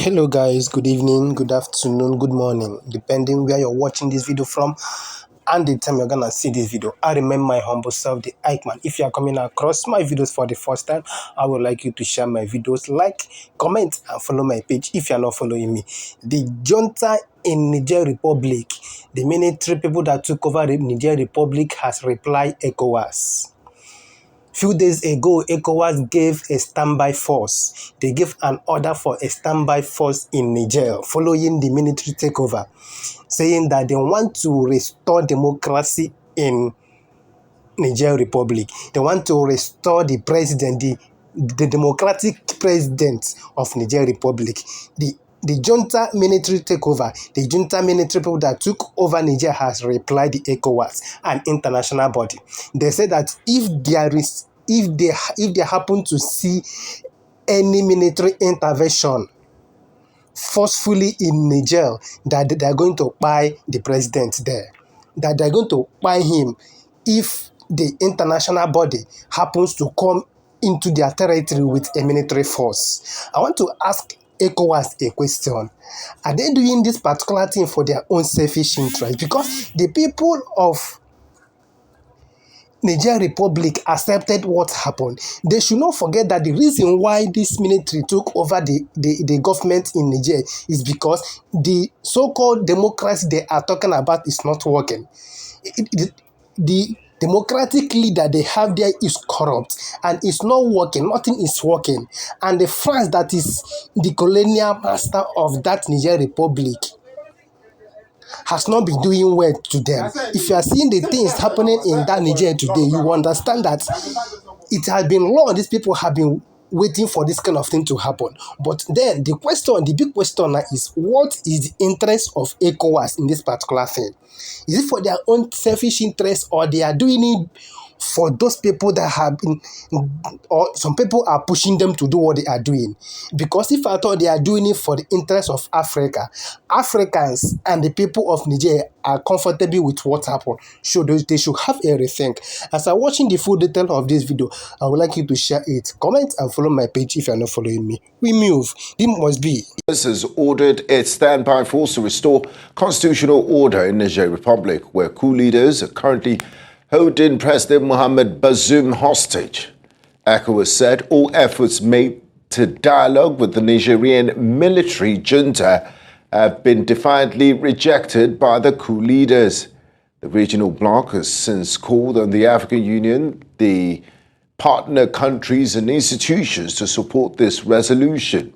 Hello guys, good evening, good afternoon, good morning, depending where you're watching this video from and the time you're gonna see this video. I remember my humble self, the Ike Man. If you are coming across my videos for the first time, I would like you to share my videos, like, comment and follow my page if you are not following me. The junta in Niger Republic, the military people that took over the Niger Republic has replied ECOWAS. Few days ago, ECOWAS gave a standby force. They gave an order for a standby force in Niger following the military takeover, saying that they want to restore democracy in Niger Republic. They want to restore the president, the democratic president of Niger Republic. The junta military takeover, the junta military people that took over Niger has replied the ECOWAS, an international body. They said that if they happen to see any military intervention forcefully in Niger, that they are going to buy the president there, that they are going to buy him if the international body happens to come into their territory with a military force. I want to ask ECOWAS a question. Are they doing this particular thing for their own selfish interest? Because the people of Niger Republic accepted what happened. They should not forget that the reason why this military took over the government in Niger is because the so-called democracy they are talking about is not working. The democratic leader they have there is corrupt and it's not working. Nothing is working. And the France that is the colonial master of that Niger Republic has not been doing well to them. If you are seeing the things happening in that Niger today, you understand that it has been long. These people have been waiting for this kind of thing to happen. But then the big question now is, what is the interest of ECOWAS in this particular thing? Is it for their own selfish interest, or they are doing it for those people that have been, or some people are pushing them to do what they are doing? Because if I thought they are doing it for the interest of Africa, Africans and the people of Niger are comfortable with what happened. So they should have a rethink. As I'm watching the full detail of this video, I would like you to share it, comment and follow my page if you are not following me. We move. It must be. Has ordered its standby force to restore constitutional order in Niger Republic, where coup leaders are currently holding President Mohamed Bazoum hostage. ECOWAS said all efforts made to dialogue with the Nigerian military junta have been defiantly rejected by the coup leaders. The regional bloc has since called on the African Union, the partner countries and institutions to support this resolution.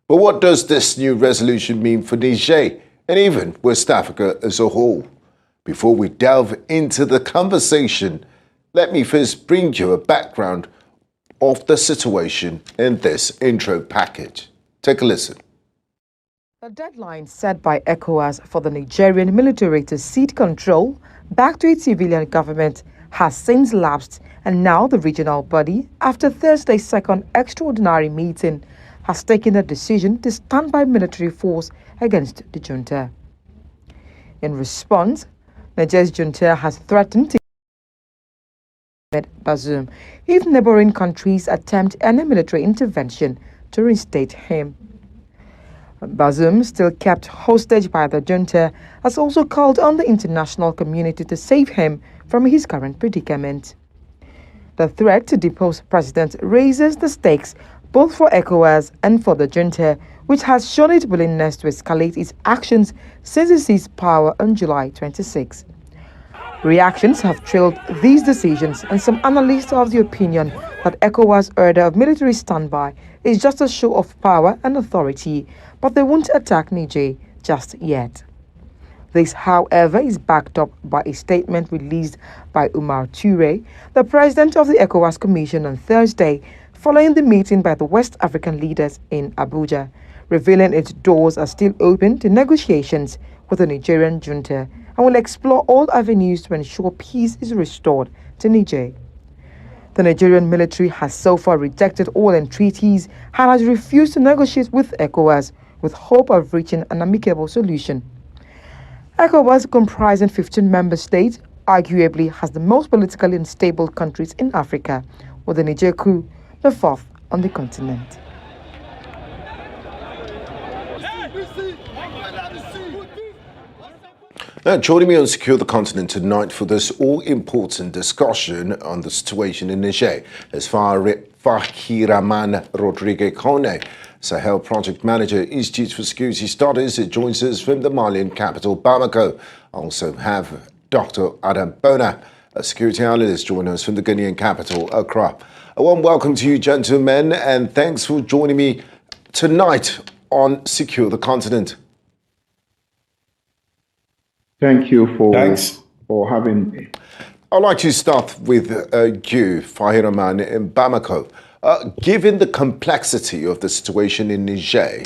But what does this new resolution mean for Niger and even West Africa as a whole? Before we delve into the conversation, let me first bring you a background of the situation in this intro package. Take a listen. The deadline set by ECOWAS for the Nigerian military to cede control back to its civilian government has since lapsed, and now the regional body, after Thursday's second extraordinary meeting, has taken a decision to stand by military force against the junta. In response, Niger's junta has threatened to Bazoum if neighboring countries attempt any military intervention to reinstate him. Bazoum, still kept hostage by the junta, has also called on the international community to save him from his current predicament. The threat to depose President raises the stakes both for ECOWAS and for the junta, which has shown its willingness to escalate its actions since it seized power on July 26. Reactions have trailed these decisions, and some analysts are of the opinion that ECOWAS' order of military standby is just a show of power and authority, but they won't attack Niger just yet. This, however, is backed up by a statement released by Umar Toure, the president of the ECOWAS Commission, on Thursday, following the meeting by the West African leaders in Abuja, revealing its doors are still open to negotiations with the Nigerian junta and will explore all avenues to ensure peace is restored to Niger. The Nigerian military has so far rejected all entreaties and has refused to negotiate with ECOWAS with hope of reaching an amicable solution. ECOWAS, comprising 15 member states, arguably has the most politically unstable countries in Africa, with the Niger coup the fourth on the continent. Now, joining me on Secure the Continent tonight for this all-important discussion on the situation in Niger is Fahiraman Rodriguez Kone, Sahel Project Manager, Institute for Security Studies. It joins us from the Malian capital, Bamako. I also have Dr. Adam Bona, a security analyst, joining us from the Ghanaian capital, Accra. A warm welcome to you, gentlemen, and thanks for joining me tonight on Secure the Continent. Thank you for having me. I'd like to start with you, Fahiraman, in Bamako. Given the complexity of the situation in Niger,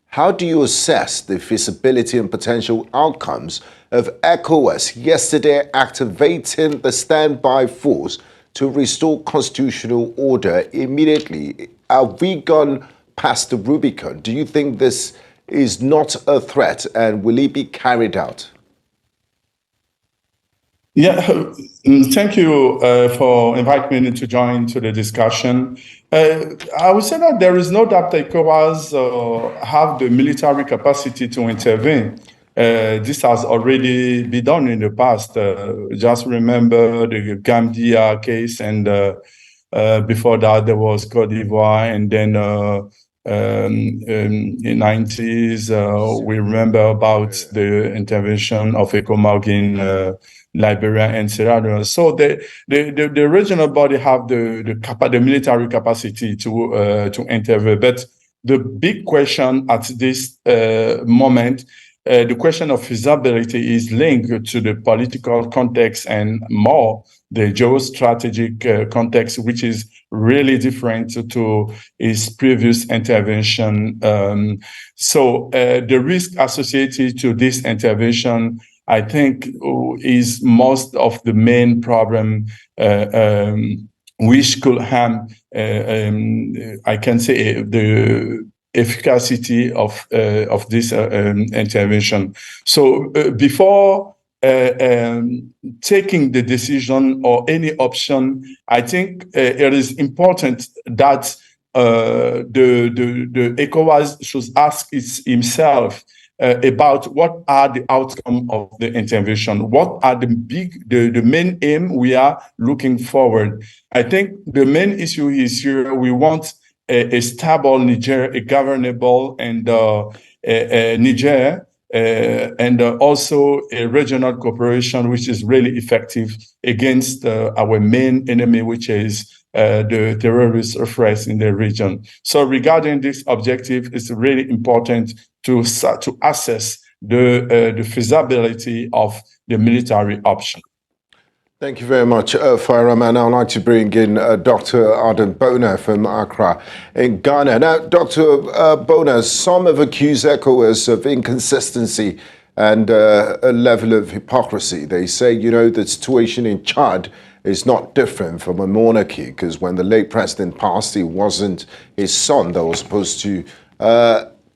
how do you assess the feasibility and potential outcomes of ECOWAS yesterday activating the standby force to restore constitutional order immediately? Have we gone past the Rubicon? Do you think this is not a threat, and will it be carried out? Yeah, thank you for inviting me to join to the discussion. I would say that there is no doubt that ECOWAS have the military capacity to intervene. This has already been done in the past. Just remember the Gambia case, and before that there was Cote d'Ivoire, and then in the 90s, we remember about the intervention of ECOMAG in Liberia and Sierra Leone. So the regional body have the military capacity to intervene. But the big question at this moment, the question of feasibility is linked to the political context and more the geostrategic context, which is really different to his previous intervention. So the risk associated to this intervention, I think, is most of the main problem which could harm, I can say, the efficacy of this intervention. So before taking the decision or any option, I think it is important that the ECOWAS should ask himself about what are the outcome of the intervention, what are the main aim we are looking forward. I think the main issue is here we want a stable Niger, a governable and Niger, and also a regional cooperation which is really effective against our main enemy, which is the terrorist threats in the region. So regarding this objective, it's really important to assess the feasibility of the military option. Thank you very much, Fahiraman. I'd like to bring in Dr. Adam Bona from Accra in Ghana. Now, Dr. Bona, some have accused ECOWAS of inconsistency and a level of hypocrisy. They say, you know, the situation in Chad is not different from a monarchy, because when the late president passed, it wasn't his son that was supposed to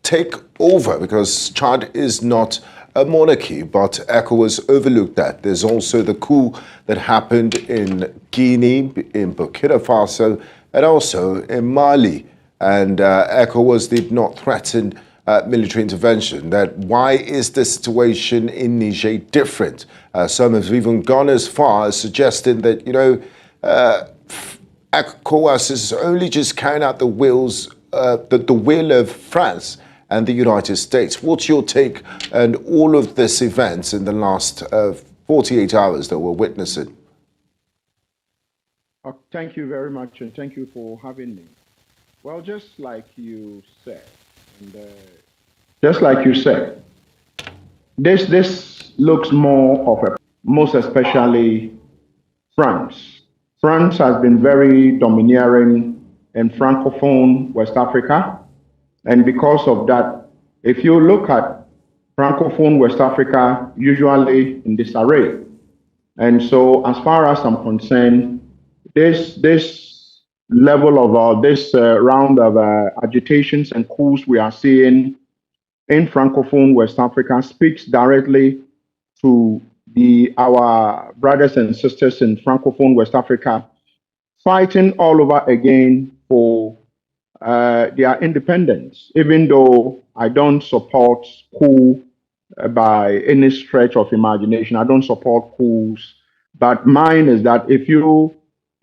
take over, because Chad is not a monarchy, but ECOWAS overlooked that. There's also the coup that happened in Guinea, in Burkina Faso, and also in Mali. And ECOWAS did not threaten military intervention. That why is the situation in Niger different? Some have even gone as far as suggesting that, you know, ECOWAS is only just carrying out the will of France and the United States. What's your take on all of this events in the last 48 hours that we're witnessing? Thank you very much, and thank you for having me. Well, just like you said, this looks more of a, most especially France. France has been very domineering in Francophone West Africa. And because of that, if you look at Francophone West Africa, usually in disarray. And so as far as I'm concerned, this level of this round of agitations and coups we are seeing in Francophone West Africa speaks directly to our brothers and sisters in Francophone West Africa fighting all over again for their independence, even though I don't support coup by any stretch of imagination. I don't support coups. But mine is that if you,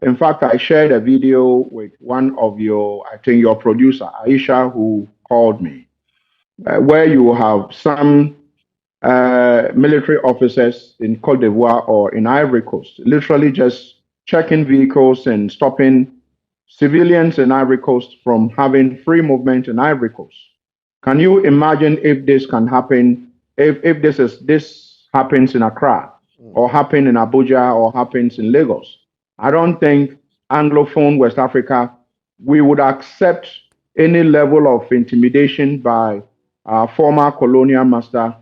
in fact, I shared a video with one of your, I think your producer, Aisha, who called me, where you have some military officers in Cote d'Ivoire or in Ivory Coast, literally just checking vehicles and stopping civilians in Ivory Coast from having free movement in Ivory Coast. Can you imagine if this can happen, if this happens in Accra or happen in Abuja or happens in Lagos? I don't think Anglophone West Africa, we would accept any level of intimidation by our former colonial master,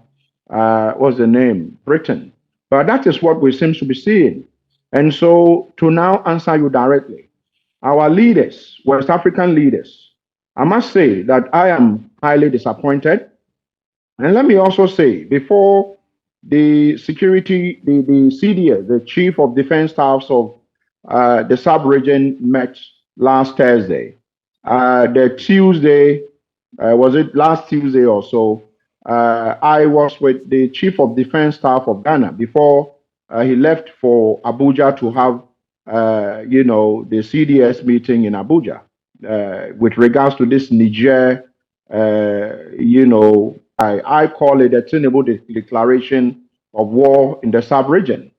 what's the name? Britain. But that is what we seem to be seeing. And so to now answer you directly, our leaders, West African leaders, I must say that I am highly disappointed. And let me also say, before the security, the CDS, the Chief of Defense Staffs of the sub-region met last Thursday. The Tuesday, was it last Tuesday or so, I was with the Chief of Defense Staff of Ghana before he left for Abuja to have, the CDS meeting in Abuja with regards to this Niger, I call it a Tinubu declaration of war in the sub-region.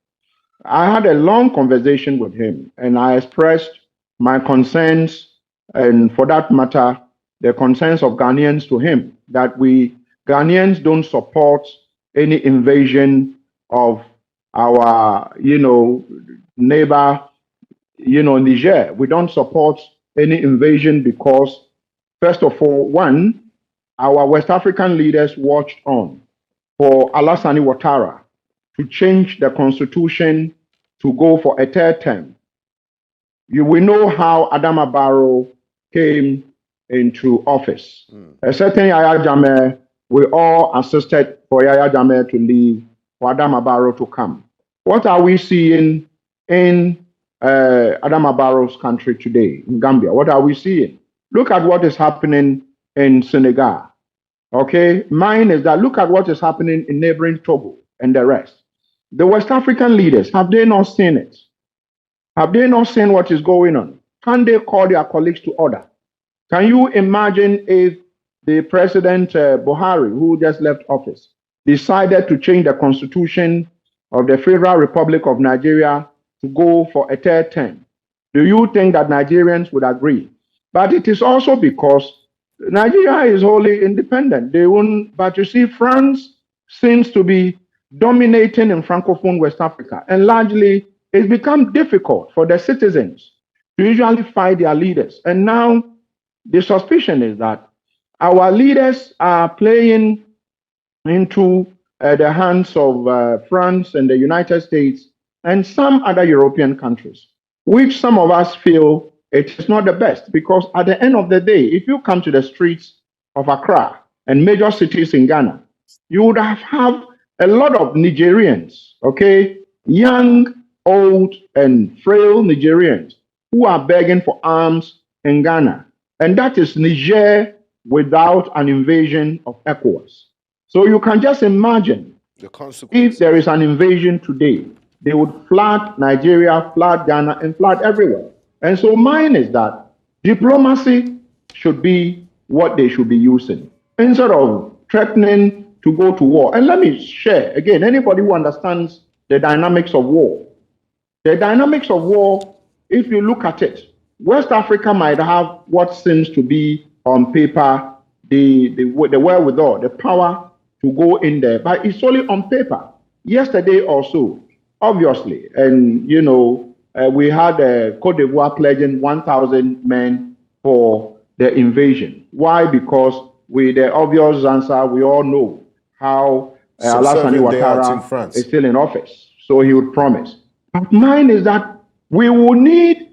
I had a long conversation with him and I expressed my concerns, and for that matter, the concerns of Ghanaians to him, that we Ghanaians don't support any invasion of our, neighbor, Niger. We don't support any invasion because, first of all, one, our West African leaders watched on for Alassane Ouattara to change the constitution to go for a third term. We know how Adama Barrow came into office. A certain Yaya Jammeh, we all assisted for Yaya Jammeh to leave, for Adama Barrow to come. What are we seeing in Adama Barrow's country today, in Gambia? What are we seeing? Look at what is happening in Senegal. Okay, mine is that look at what is happening in neighboring Togo and the rest. The West African leaders, have they not seen it? Have they not seen what is going on? Can they call their colleagues to order? Can you imagine if the President Buhari, who just left office, decided to change the constitution of the Federal Republic of Nigeria to go for a third term? Do you think that Nigerians would agree? But it is also because Nigeria is wholly independent. They won't, but you see, France seems to be dominating in Francophone West Africa, and largely it's become difficult for the citizens to usually fight their leaders. And now the suspicion is that our leaders are playing into the hands of France and the United States and some other European countries, which some of us feel it is not the best, because at the end of the day, if you come to the streets of Accra and major cities in Ghana, you would have a lot of Nigerians, okay, young, old, and frail Nigerians who are begging for arms in Ghana. And that is Niger without an invasion of ECOWAS. So you can just imagine if there is an invasion today, they would flood Nigeria, flood Ghana, and flood everywhere. And so mine is that diplomacy should be what they should be using instead of threatening to go to war. And let me share, again, anybody who understands the dynamics of war. The dynamics of war, if you look at it, West Africa might have what seems to be on paper the wherewithal, the power to go in there, but it's only on paper. Yesterday also, obviously, and we had Cote d'Ivoire pledging 1,000 men for the invasion. Why? Because the obvious answer, we all know how Alassane Ouattara is still in office, so he would promise. But mine is that we will need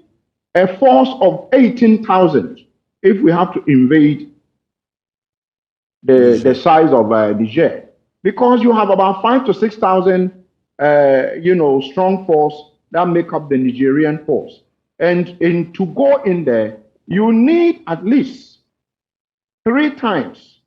a force of 18,000 if we have to invade the size of Niger, because you have about 5,000 to 6,000 strong force that make up the Nigerian force. And to go in there, you need at least 3 times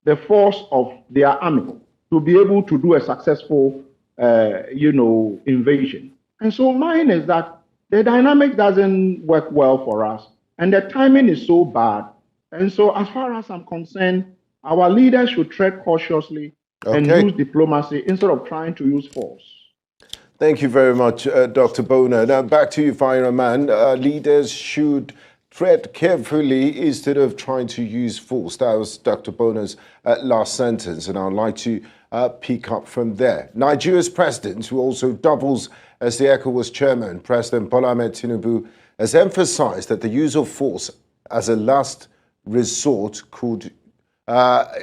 the force of their army to be able to do a successful, invasion. And so mine is that the dynamic doesn't work well for us, and the timing is so bad. And so, as far as I'm concerned, our leaders should tread cautiously and use diplomacy instead of trying to use force. Thank you very much, Dr. Boner. Now, back to you, Fireman. Leaders should tread carefully instead of trying to use force. That was Dr. Boner's last sentence, and I'd like to pick up from there. Nigeria's president, who also doubles as the ECOWAS chairman, President Bola Ahmed Tinubu, has emphasized that the use of force as a last resort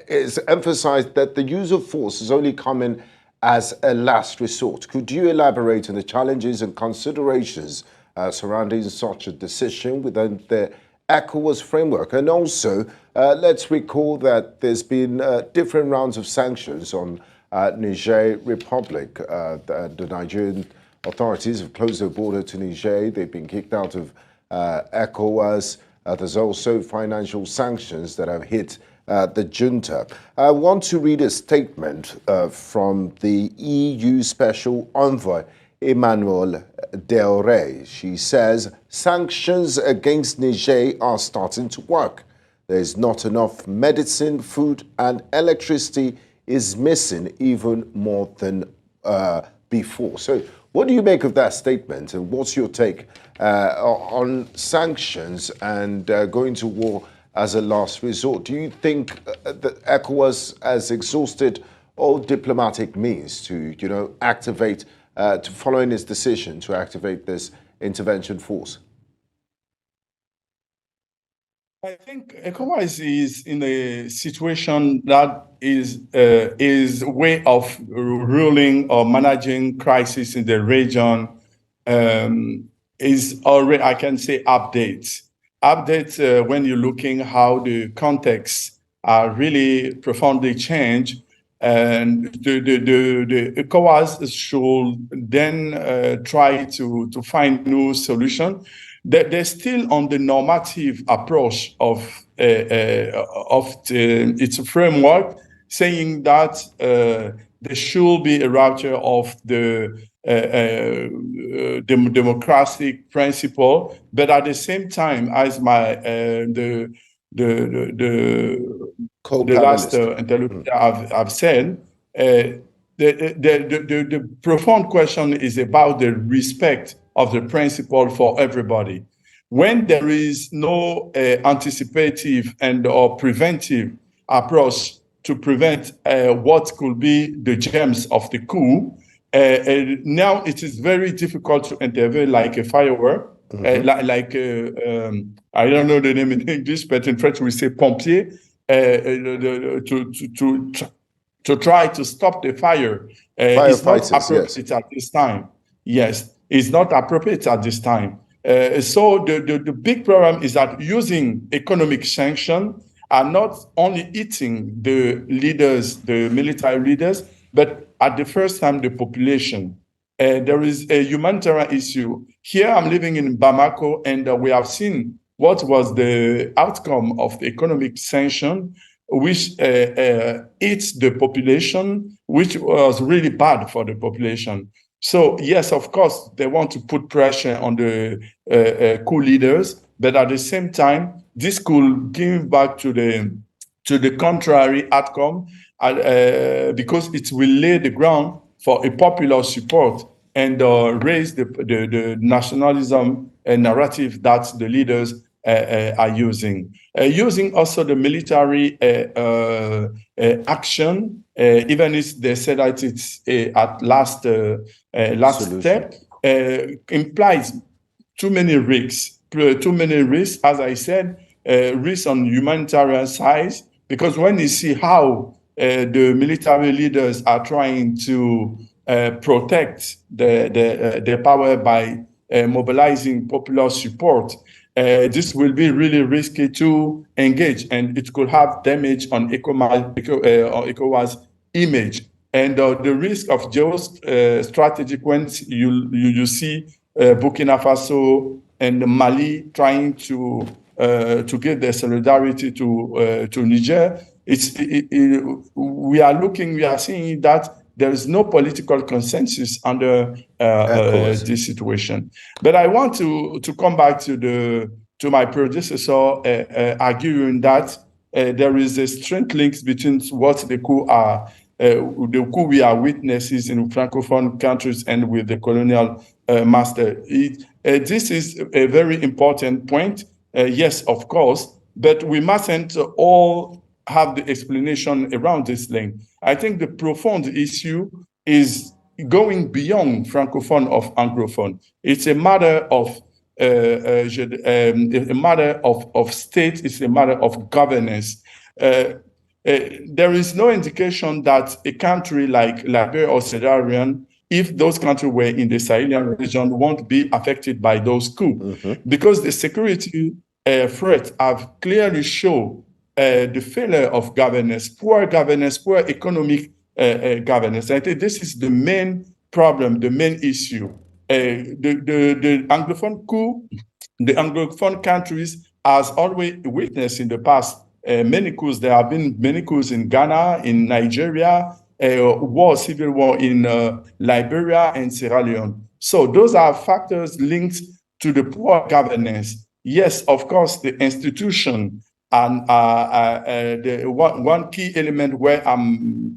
is emphasized that the use of force is only coming as a last resort. Could you elaborate on the challenges and considerations surrounding such a decision within the ECOWAS framework? And also, let's recall that there's been different rounds of sanctions on Niger Republic. The Nigerian authorities have closed their border to Niger. They've been kicked out of ECOWAS. There's also financial sanctions that have hit the junta. I want to read a statement from the EU Special Envoy, Emmanuel Del Rey. She says, sanctions against Niger are starting to work. There is not enough medicine, food, and electricity is missing even more than before. So what do you make of that statement, and what's your take on sanctions and going to war as a last resort? Do you think that ECOWAS has exhausted all diplomatic means to, activate, following its decision to activate this intervention force? I think ECOWAS is in a situation that is way of ruling or managing crisis in the region is already, I can say, updates when you're looking how the contexts are really profoundly changed, and the ECOWAS should then try to find new solution. They're still on the normative approach of its framework, saying that there should be a rupture of the democratic principle, but at the same time, as the last interlocutor I've said, the profound question is about the respect of the principle for everybody. When there is no anticipative or preventive approach to prevent what could be the germs of the coup, now it is very difficult to intervene like a firework, I don't know the name in English, but in French we say pompier, to try to stop the fire. It's not appropriate at this time. Yes, it's not appropriate at this time. So the big problem is that using economic sanction are not only hitting the leaders, the military leaders, but at the first time, the population. There is a humanitarian issue. Here I'm living in Bamako, and we have seen what was the outcome of the economic sanction, which hits the population, which was really bad for the population. So yes, of course, they want to put pressure on the coup leaders, but at the same time, this could give back to the contrary outcome, because it will lay the ground for a popular support and raise the nationalism narrative that the leaders are using. Using also the military action, even if they said that it's at last step, implies too many risks. As I said, risks on humanitarian side, because when you see how the military leaders are trying to protect their power by mobilizing popular support, this will be really risky to engage, and it could have damage on ECOWAS image. And the risk of geostrategic, when you see Burkina Faso and Mali trying to to give their solidarity to Niger. We are seeing that there is no political consensus under this situation. But I want to come back to my predecessor arguing that there is a strength links between what the coup we are witnesses in Francophone countries and with the colonial master. This is a very important point. Yes, of course, but we mustn't all have the explanation around this link. I think the profound issue is going beyond Francophone of Anglophone. It's a matter of a matter of state. It's a matter of governance. There is no indication that a country like Liberia or Sierra Leone, if those countries were in the Sahelian region, won't be affected by those coups, because the security threats have clearly shown the failure of governance, poor economic governance. I think this is the main problem, the main issue. The Anglophone coup, the Anglophone countries has always witnessed in the past many coups. There have been many coups in Ghana, in Nigeria, civil war in Liberia and Sierra Leone. So those are factors linked to the poor governance. Yes, of course, the institution and the one key element where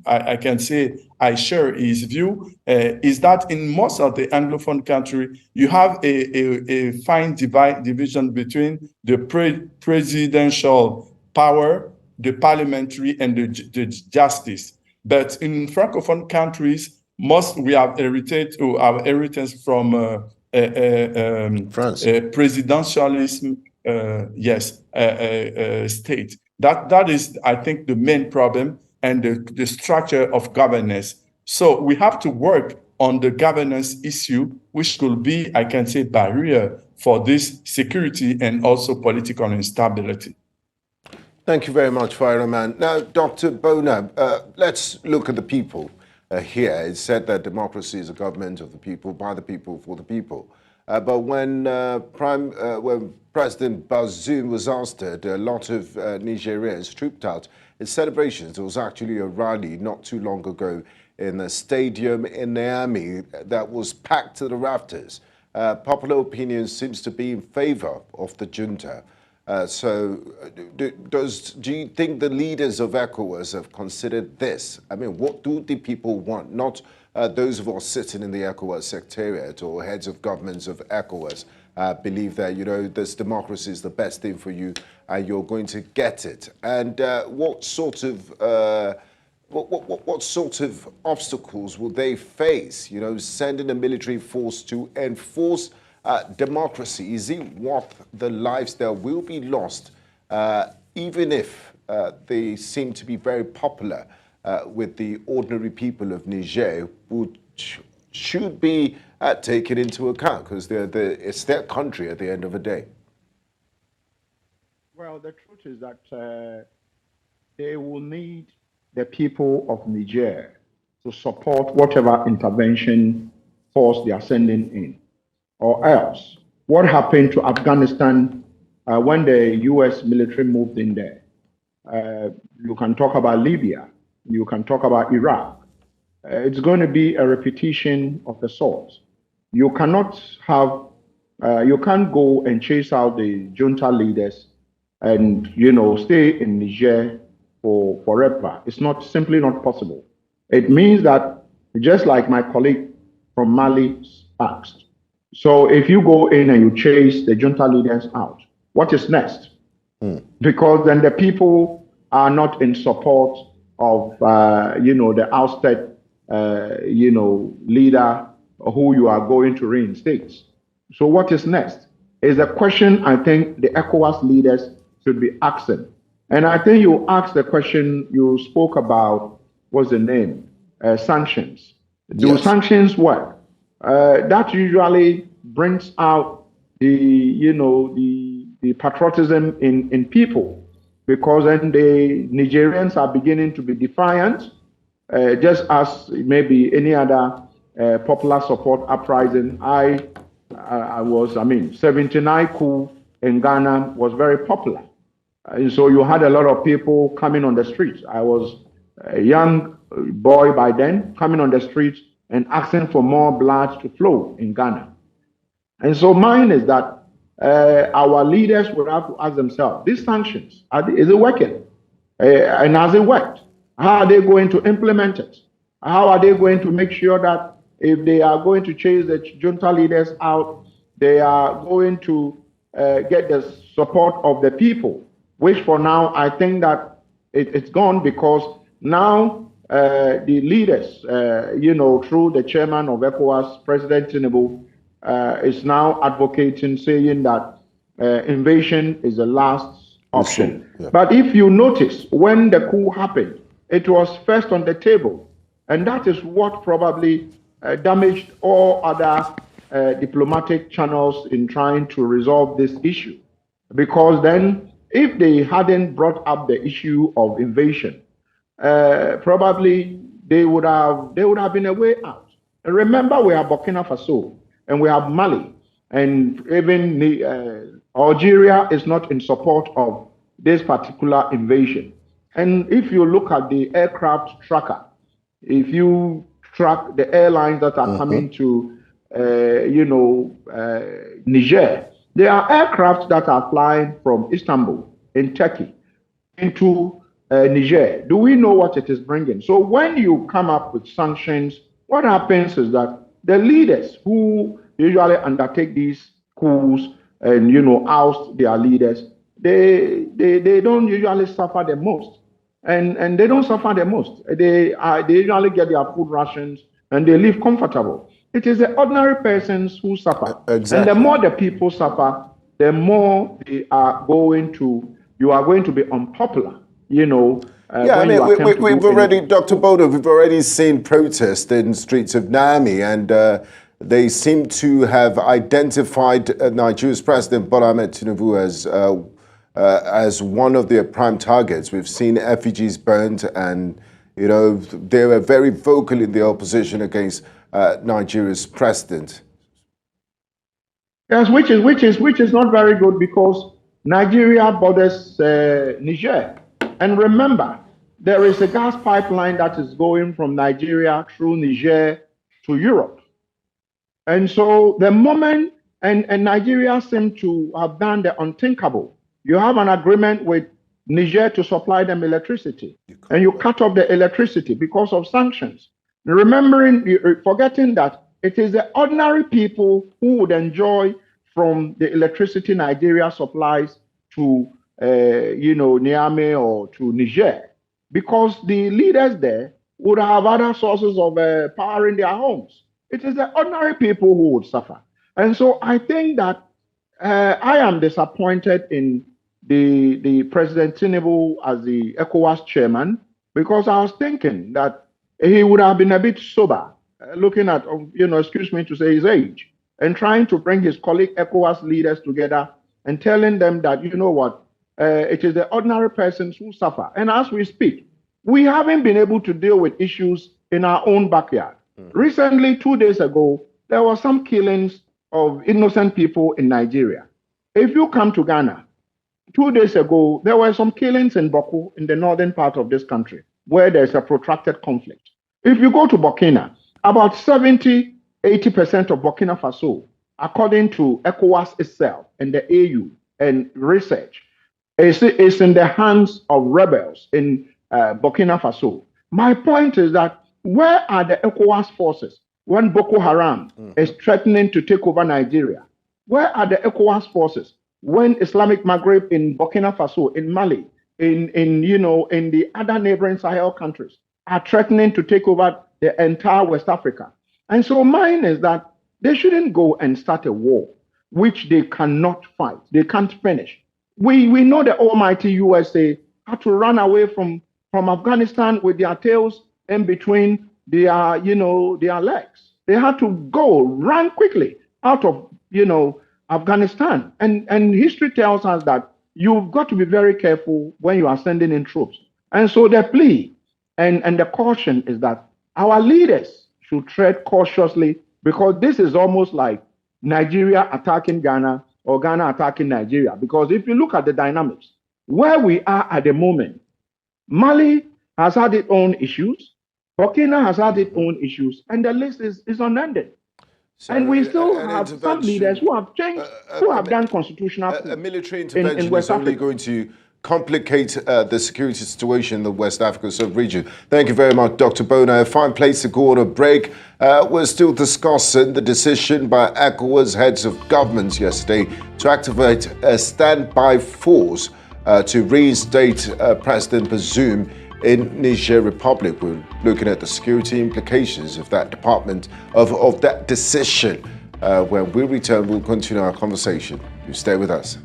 I can say I share his view is that in most of the Anglophone country, you have a fine division between the presidential power, the parliamentary, and the justice. But in Francophone countries, we have inherited our heritage from France. Presidentialism, state. That is, I think, the main problem and the structure of governance. So we have to work on the governance issue, which could be, I can say, barrier for this security and also political instability. Thank you very much, Fireman. Now, Dr. Bona, let's look at the people here. It's said that democracy is a government of the people, by the people, for the people. But when President Bazoum was ousted, a lot of Nigerians trooped out in celebrations. There was actually a rally not too long ago in a stadium in Niamey that was packed to the rafters. Popular opinion seems to be in favor of the junta. Do you think the leaders of ECOWAS have considered this? I mean, what do the people want? Not those of us sitting in the ECOWAS secretariat or heads of governments of ECOWAS believe that, this democracy is the best thing for you and you're going to get it. And what sort of obstacles will they face? Sending a military force to enforce democracy, is it worth the lives that will be lost, even if they seem to be very popular with the ordinary people of Niger, which should be taken into account because it's their country at the end of the day? Well, the truth is that they will need the people of Niger to support whatever intervention force they are sending in. Or else, what happened to Afghanistan when the U.S. military moved in there? You can talk about Libya. You can talk about Iraq. It's going to be a repetition of the sort. You cannot you can't go and chase out the junta leaders and, stay in Niger forever. It's simply not possible. It means that, just like my colleague from Mali asked, so if you go in and you chase the junta leaders out, what is next? Because then the people are not in support of, the ousted, leader who you are going to reinstate. So what is next is a question I think the ECOWAS leaders should be asking. And I think you asked the question, you spoke about, what's the name? Sanctions. Do sanctions work? That usually brings out the patriotism in people, because then the Nigerians are beginning to be defiant, just as maybe any other popular support uprising. 79 coup in Ghana was very popular. And so you had a lot of people coming on the streets. I was a young boy by then, coming on the streets and asking for more blood to flow in Ghana. And so mine is that our leaders would have to ask themselves, these sanctions, is it working? And has it worked? How are they going to implement it? How are they going to make sure that if they are going to chase the junta leaders out, they are going to get the support of the people, which for now, I think that it's gone, because now the leaders, through the chairman of ECOWAS, President Tinubu, is now advocating, saying that invasion is the last option. Yeah. But if you notice, when the coup happened, it was first on the table. And that is what probably damaged all other diplomatic channels in trying to resolve this issue. Because then, if they hadn't brought up the issue of invasion, probably they would have been a way out. And remember, we have Burkina Faso, and we have Mali, and even Algeria is not in support of this particular invasion. And if you look at the aircraft tracker, if you track the airlines that are coming to, Niger, there are aircraft that are flying from Istanbul in Turkey into Niger. Do we know what it is bringing? So when you come up with sanctions, what happens is that the leaders who usually undertake these coups and oust their leaders, they don't usually suffer the most, and they don't suffer the most. They usually get their food rations and they live comfortable. It is the ordinary persons who suffer, exactly. And the more the people suffer, the more you are going to be unpopular. We've already, Dr. Bodo, we've already seen protests in streets of Niamey, and they seem to have identified Nigeria's President Bola Ahmed Tinubu as one of their prime targets. We've seen effigies burned, and they were very vocal in the opposition against Nigeria's president. Yes, which is not very good, because Nigeria borders Niger. And remember, there is a gas pipeline that is going from Nigeria through Niger to Europe. And so the moment, and Nigeria seems to have done the unthinkable. You have an agreement with Niger to supply them electricity, and you cut off the electricity because of sanctions. Forgetting that it is the ordinary people who would enjoy from the electricity Nigeria supplies to Niamey or to Niger, because the leaders there would have other sources of power in their homes. It is the ordinary people who would suffer. And so I think that I am disappointed in the President Tinubu as the ECOWAS chairman, because I was thinking that he would have been a bit sober, looking at, excuse me to say, his age, and trying to bring his colleague ECOWAS leaders together and telling them that, it is the ordinary persons who suffer. And as we speak, we haven't been able to deal with issues in our own backyard. Recently, 2 days ago, there were some killings of innocent people in Nigeria. If you come to Ghana, 2 days ago, there were some killings in Boko, in the northern part of this country, where there's a protracted conflict. If you go to Burkina, about 70-80% of Burkina Faso, according to ECOWAS itself and the AU and research, is in the hands of rebels in Burkina Faso. My point is that, where are the ECOWAS forces when Boko Haram is threatening to take over Nigeria? Where are the ECOWAS forces when Islamic Maghreb in Burkina Faso, in Mali, in the other neighboring Sahel countries are threatening to take over the entire West Africa? And so mine is that they shouldn't go and start a war which they cannot fight, they can't finish. We know the almighty USA had to run away from Afghanistan with their tails in between their legs. They had to run quickly out of Afghanistan. And history tells us that you've got to be very careful when you are sending in troops. And so the plea and the caution is that our leaders should tread cautiously, because this is almost like Nigeria attacking Ghana or Ghana attacking Nigeria. Because if you look at the dynamics, where we are at the moment, Mali has had its own issues, Burkina has had its own issues, and the list is unending. So and we still have some intervention, leaders who have changed, who have done constitutional a military in intervention West is only Africa. going to complicate the security situation in the West Africa sub-region. Thank you very much, Dr. Bona. A fine place to go on a break. We're still discussing the decision by ECOWAS heads of governments yesterday to activate a standby force to reinstate President Bazoum in Niger Republic. We're looking at the security implications of that department, of that decision. When we return, we'll continue our conversation. You stay with us.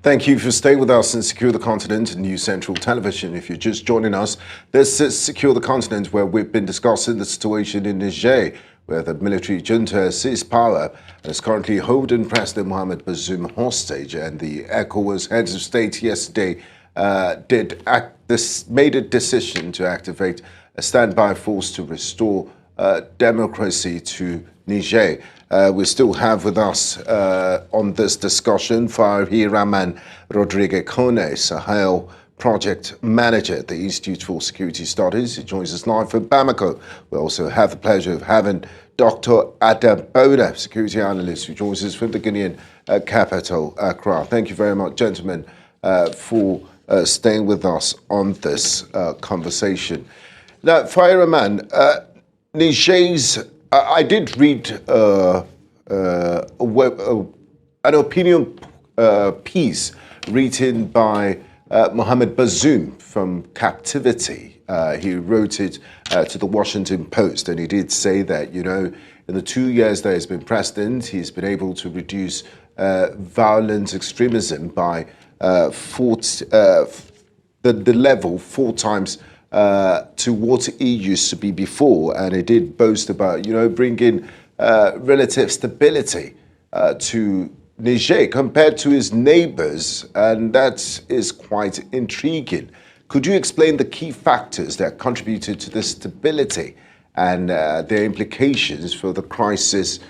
Thank you for staying with us and Secure the Continent and News Central Television. If you're just joining us, this is Secure the Continent, where we've been discussing the situation in Niger, where the military junta has seized power and is currently holding President Mohamed Bazoum hostage. And the ECOWAS heads of state yesterday made a decision to activate a standby force to restore democracy to Niger. We still have with us on this discussion Fahri Rahman Rodriguez Kone, Sahel Project Manager at the Institute for Security Studies. He joins us live from Bamako. We also have the pleasure of having Dr. Adam Bona, Security Analyst, who joins us from the Guinean capital, Accra. Thank you very much, gentlemen, for staying with us on this conversation. Now, Fahri Rahman, Niger's I did read an opinion piece written by Mohamed Bazoum from captivity. He wrote it to the Washington Post, and he did say that, you know, in the 2 years that he's been president, he's been able to reduce violent extremism by the level 4 times to what it used to be before, and it did boast about, you know, bringing relative stability to Niger compared to his neighbors, and that is quite intriguing. Could you explain the key factors that contributed to this stability and their implications for the crisis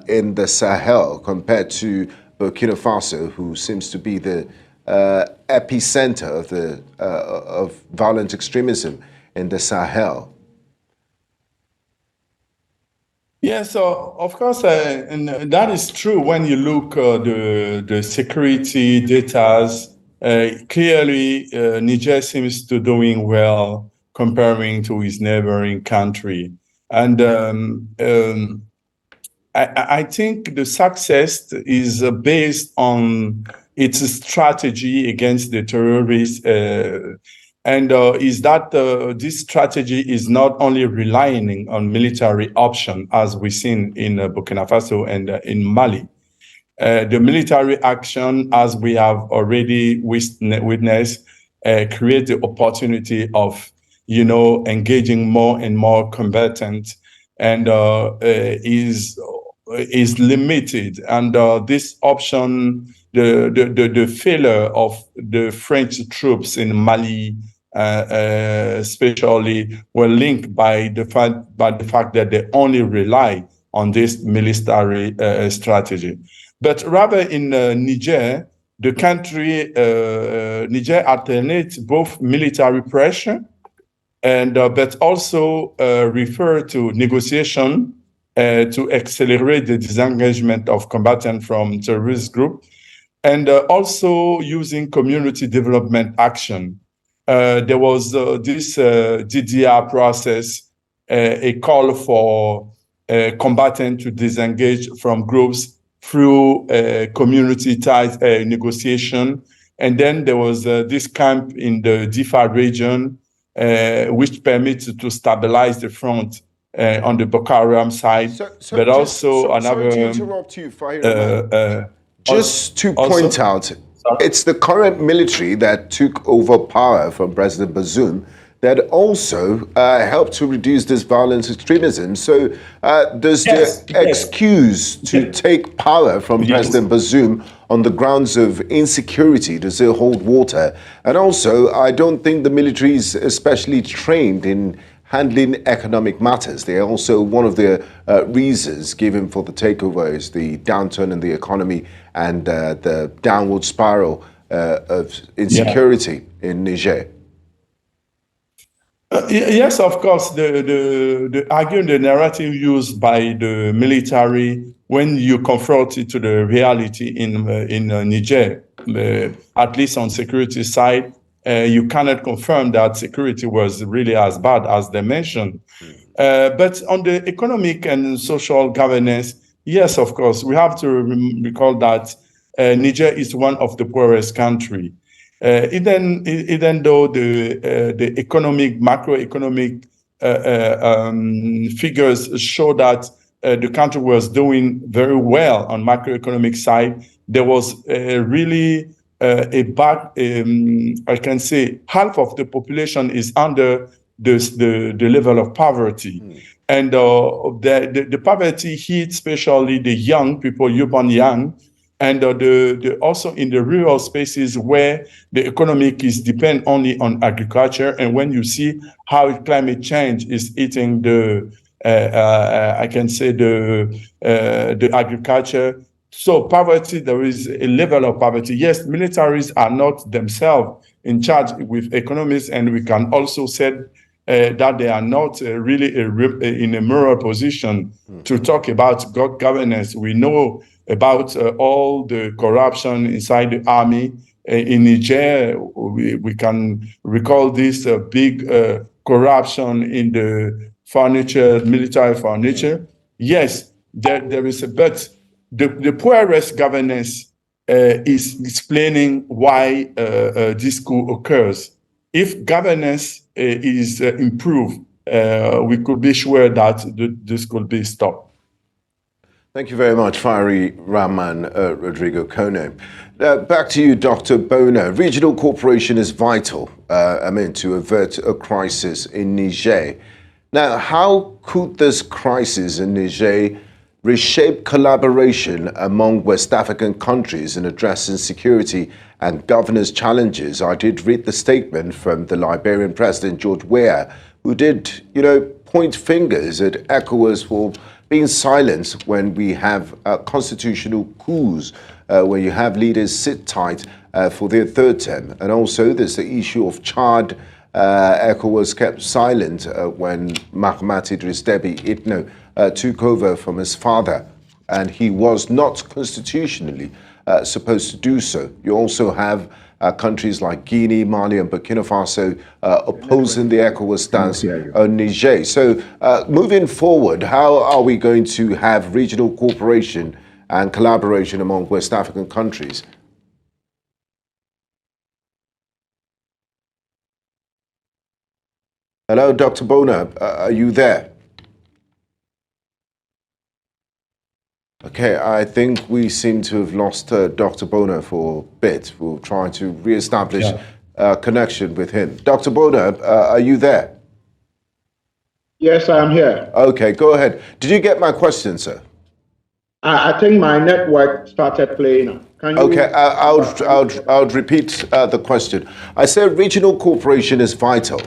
in the Sahel compared to Burkina Faso, who seems to be the epicenter of violent extremism in the Sahel? Yeah, so of course, and that is true when you look the security data. Clearly, Niger seems to doing well comparing to his neighboring country, and I think the success is based on its strategy against the terrorists, and is that this strategy is not only relying on military option, as we've seen in Burkina Faso and in Mali. The military action, as we have already witnessed, create the opportunity of, you know, engaging more and more combatants, and is limited. And this option, the failure of the French troops in Mali, especially, were linked by the fact that they only rely on this military strategy. But rather in Niger, the country, Niger alternates both military pressure and but also refer to negotiation to accelerate the disengagement of combatants from terrorist groups, and also using community development action. There was this DDR process, a call for combatants to disengage from groups through community-tied negotiation. And then there was this camp in the Difa region, which permits to stabilize the front on the Boko Haram side, but also another. Sorry to interrupt you, Fahri. Just to point out, it's the current military that took over power from President Bazoum that also help to reduce this violent extremism. So does the excuse to take power from President Bazoum on the grounds of insecurity, does it hold water? And also, I don't think the military is especially trained in handling economic matters. They are also one of the reasons given for the takeover is the downturn in the economy and the downward spiral of insecurity in Niger. Yes, of course, the argument, the narrative used by the military when you confront it to the reality in Niger, at least on security side, you cannot confirm that security was really as bad as they mentioned. But on the economic and social governance, yes, of course, we have to recall that Niger is one of the poorest countries. Even though the economic, macroeconomic figures show that the country was doing very well on macroeconomic side, there was really a bad, I can say, half of the population is under the level of poverty. And the poverty hit especially the young people, urban young, and also in the rural spaces where the economic is depend only on agriculture. And when you see how climate change is eating the, I can say the agriculture. So poverty, there is a level of poverty. Yes, militaries are not themselves in charge with economists, and we can also say that they are not really in a moral position to talk about good governance. We know about all the corruption inside the army. In Niger, we can recall this big corruption in the furniture, military furniture. Yes, there is a, but the poorest governance is explaining why this coup occurs. If governance is improved, we could be sure that this could be stopped. Thank you very much, Fiery Rahman Rodrigo Kone. Back to you, Dr. Bona. Regional cooperation is vital, to avert a crisis in Niger. Now, how could this crisis in Niger reshape collaboration among West African countries in addressing security and governance challenges? I did read the statement from the Liberian President, George Weah, who did, point fingers at ECOWAS for being silent when we have constitutional coups, where you have leaders sit tight for their third term. And also there's the issue of Chad. ECOWAS kept silent when Mahamat Idris Deby Itno took over from his father, and he was not constitutionally supposed to do so. You also have countries like Guinea, Mali, and Burkina Faso opposing the ECOWAS stance on Niger. So moving forward, how are we going to have regional cooperation and collaboration among West African countries? Hello, Dr. Bona, are you there? Okay, I think we seem to have lost Dr. Bona for a bit. We'll try to reestablish a connection with him. Dr. Bona, are you there? Yes, I am here. Okay, go ahead. Did you get my question, sir? I think my network started playing. Can you? Okay, I'll repeat the question. I said regional cooperation is vital.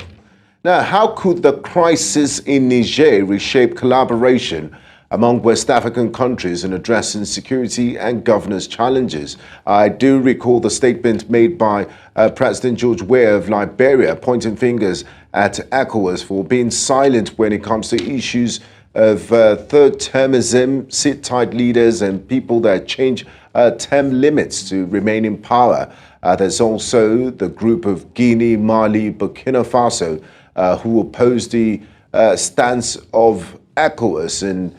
Now, how could the crisis in Niger reshape collaboration among West African countries in addressing security and governance challenges? I do recall the statement made by President George Weah of Liberia, pointing fingers at ECOWAS for being silent when it comes to issues of third-termism, sit-tight leaders, and people that change term limits to remain in power. There's also the group of Guinea, Mali, Burkina Faso, who oppose the stance of ECOWAS and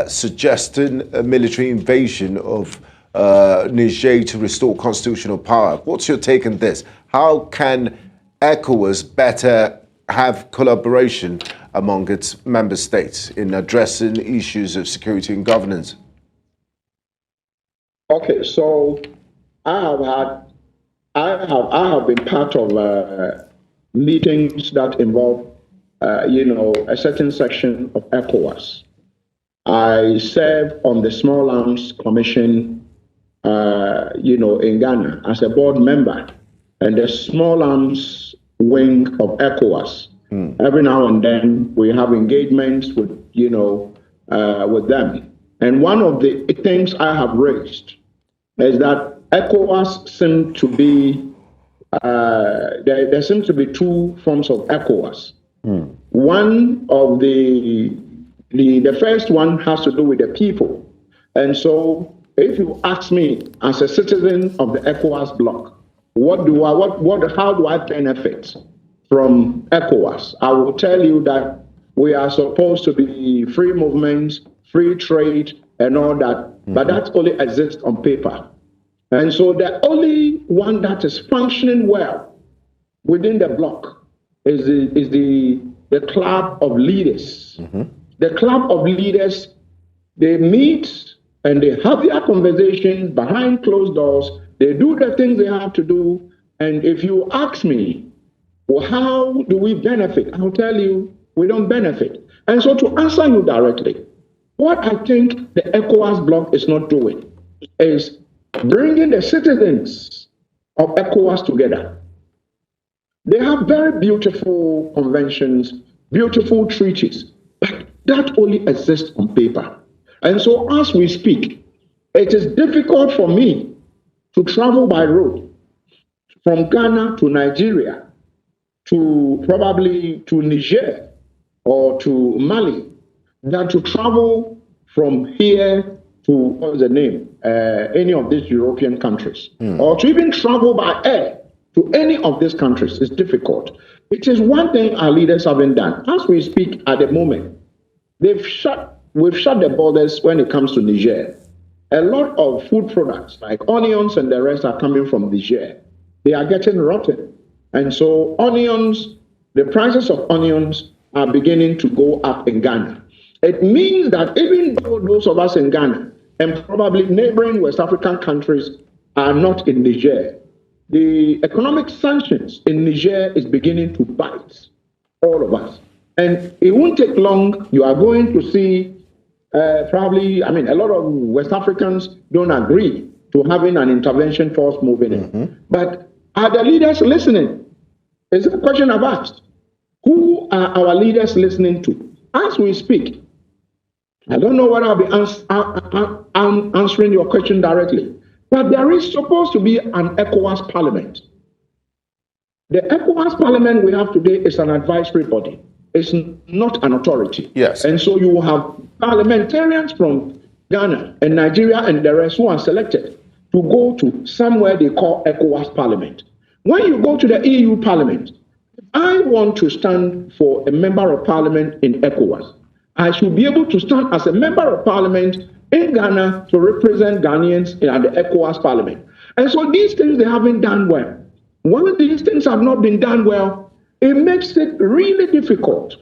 suggesting a military invasion of Niger to restore constitutional power. What's your take on this? How can ECOWAS better have collaboration among its member states in addressing issues of security and governance? Okay, so I have been part of meetings that involve, a certain section of ECOWAS. I serve on the Small Arms Commission, in Ghana as a board member, and the Small Arms wing of ECOWAS. Every now and then we have engagements with, with them. And one of the things I have raised is that ECOWAS seem to be, there seems to be two forms of ECOWAS. One of the first one has to do with the people. And so if you ask me as a citizen of the ECOWAS bloc, how do I benefit from ECOWAS? I will tell you that we are supposed to be free movements, free trade, and all that, but that only exists on paper. And so the only one that is functioning well within the bloc is the club of leaders. The club of leaders, they meet and they have their conversations behind closed doors. They do the things they have to do. And if you ask me, well, how do we benefit? I'll tell you, we don't benefit. And so to answer you directly, what I think the ECOWAS bloc is not doing is bringing the citizens of ECOWAS together. They have very beautiful conventions, beautiful treaties, but that only exists on paper. And so as we speak, it is difficult for me to travel by road from Ghana to Nigeria, to probably to Niger or to Mali, than to travel from here to, what's the name, any of these European countries, or to even travel by air to any of these countries is difficult. It is one thing our leaders haven't done. As we speak at the moment, we've shut the borders when it comes to Niger. A lot of food products like onions and the rest are coming from Niger. They are getting rotten. And so the prices of onions are beginning to go up in Ghana. It means that even though those of us in Ghana and probably neighboring West African countries are not in Niger, the economic sanctions in Niger is beginning to bite all of us. And it won't take long. You are going to see a lot of West Africans don't agree to having an intervention force moving in. But are the leaders listening? It's a question I've asked. Who are our leaders listening to? As we speak, I don't know whether I'll be answering your question directly, but there is supposed to be an ECOWAS parliament. The ECOWAS parliament we have today is an advisory body. It's not an authority. Yes. And so you will have parliamentarians from Ghana and Nigeria and the rest who are selected to go to somewhere they call ECOWAS parliament. When you go to the EU parliament, if I want to stand for a member of parliament in ECOWAS, I should be able to stand as a member of parliament in Ghana to represent Ghanaians at the ECOWAS parliament. And so these things, they haven't done well. One of these things have not been done well. It makes it really difficult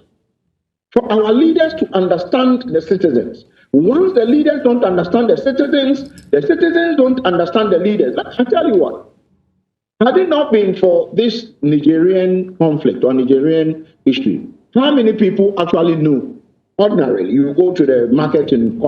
for our leaders to understand the citizens. Once the leaders don't understand the citizens don't understand the leaders. I tell you what, had it not been for this Nigerian conflict or Nigerian issue, how many people actually knew? Ordinarily, you go to the market in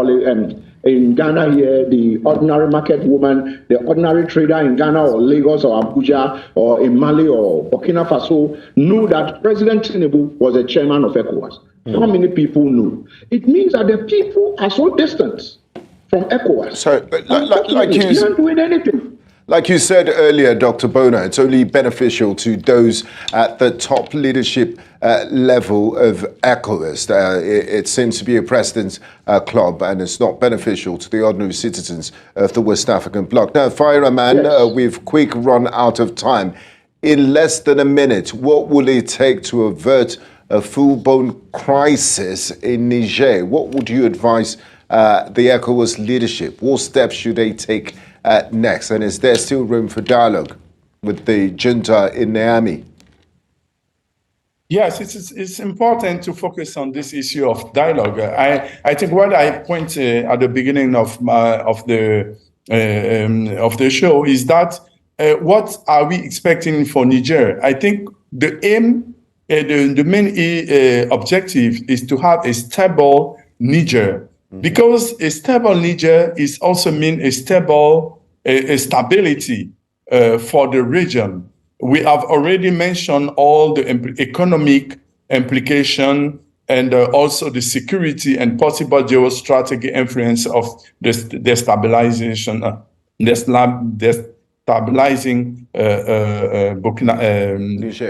Ghana here, the ordinary market woman, the ordinary trader in Ghana or Lagos or Abuja or in Mali or Burkina Faso knew that President Tinubu was the chairman of ECOWAS. How many people knew? It means that the people are so distant from ECOWAS. So, like you not doing anything. Like you said earlier, Dr. Bona, it's only beneficial to those at the top leadership level of ECOWAS. It seems to be a precedent club, and it's not beneficial to the ordinary citizens of the West African bloc. Now, Fireman, Yes. we've quick run out of time. In less than a minute, what will it take to avert a full-blown crisis in Niger? What would you advise the ECOWAS leadership? What steps should they take next? And is there still room for dialogue with the junta in Niamey? Yes, it's important to focus on this issue of dialogue. I think what I pointed at the beginning of the show is that what are we expecting for Niger? I think the aim, the main objective is to have a stable Niger, because a stable Niger is also mean a stable stability for the region. We have already mentioned all the economic implication and also the security and possible geostrategic influence of the destabilizing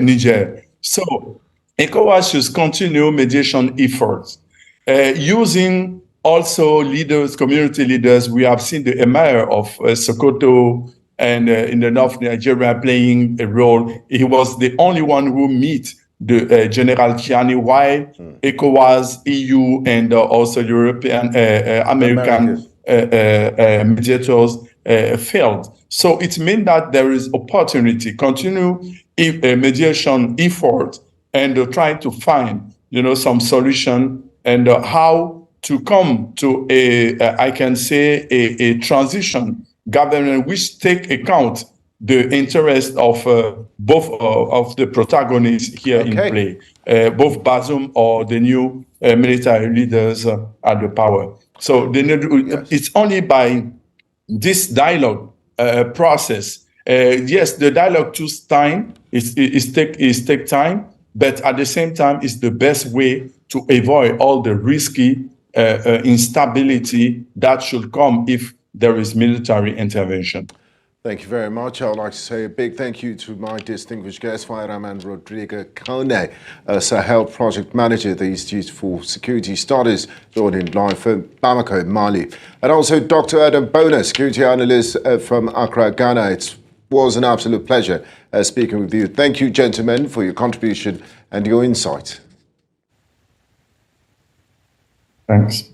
Niger. So ECOWAS should continue mediation efforts using also leaders, community leaders. We have seen the emir of Sokoto and in the north Nigeria playing a role. He was the only one who met the General Chiani, while ECOWAS, EU, and also European, American mediators failed. So it means that there is opportunity, continue mediation effort, and try to find, some solution and how to come to I can say, a transition government which take account the interest of both of the protagonists here in play, both Bazoum or the new military leaders at the power. So it's only by this dialogue process. Yes, the dialogue takes time. It take time, but at the same time, it's the best way to avoid all the risky instability that should come if there is military intervention. Thank you very much. I would like to say a big thank you to my distinguished guest, Fireman Rodrigo Kone, Sahel Project Manager at the Institute for Security Studies, joining live from Bamako, Mali. And also Dr. Adam Bona, Security Analyst from Accra, Ghana. It was an absolute pleasure speaking with you. Thank you, gentlemen, for your contribution and your insight. Thanks.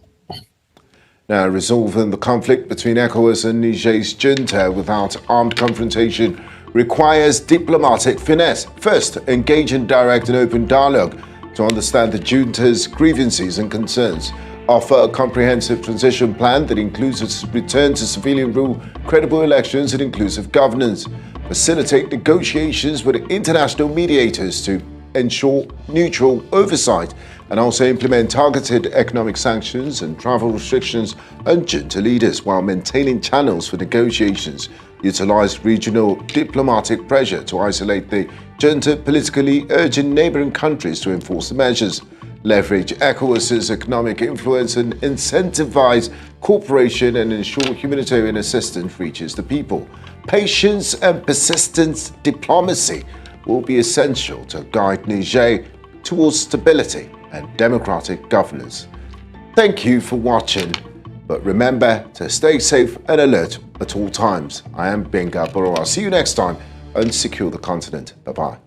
Now, resolving the conflict between ECOWAS and Niger's junta without armed confrontation requires diplomatic finesse. First, engage in direct and open dialogue to understand the junta's grievances and concerns. Offer a comprehensive transition plan that includes a return to civilian rule, credible elections and inclusive governance. Facilitate negotiations with international mediators to ensure neutral oversight, and also implement targeted economic sanctions and travel restrictions on junta leaders while maintaining channels for negotiations. Utilize regional diplomatic pressure to isolate the junta, politically urging neighboring countries to enforce the measures. Leverage ECOWAS's economic influence and incentivize cooperation and ensure humanitarian assistance reaches the people. Patience and persistent diplomacy will be essential to guide Niger towards stability and democratic governance. Thank you for watching, but remember to stay safe and alert at all times. I am Benga Boro. I'll see you next time and secure the continent. Bye-bye.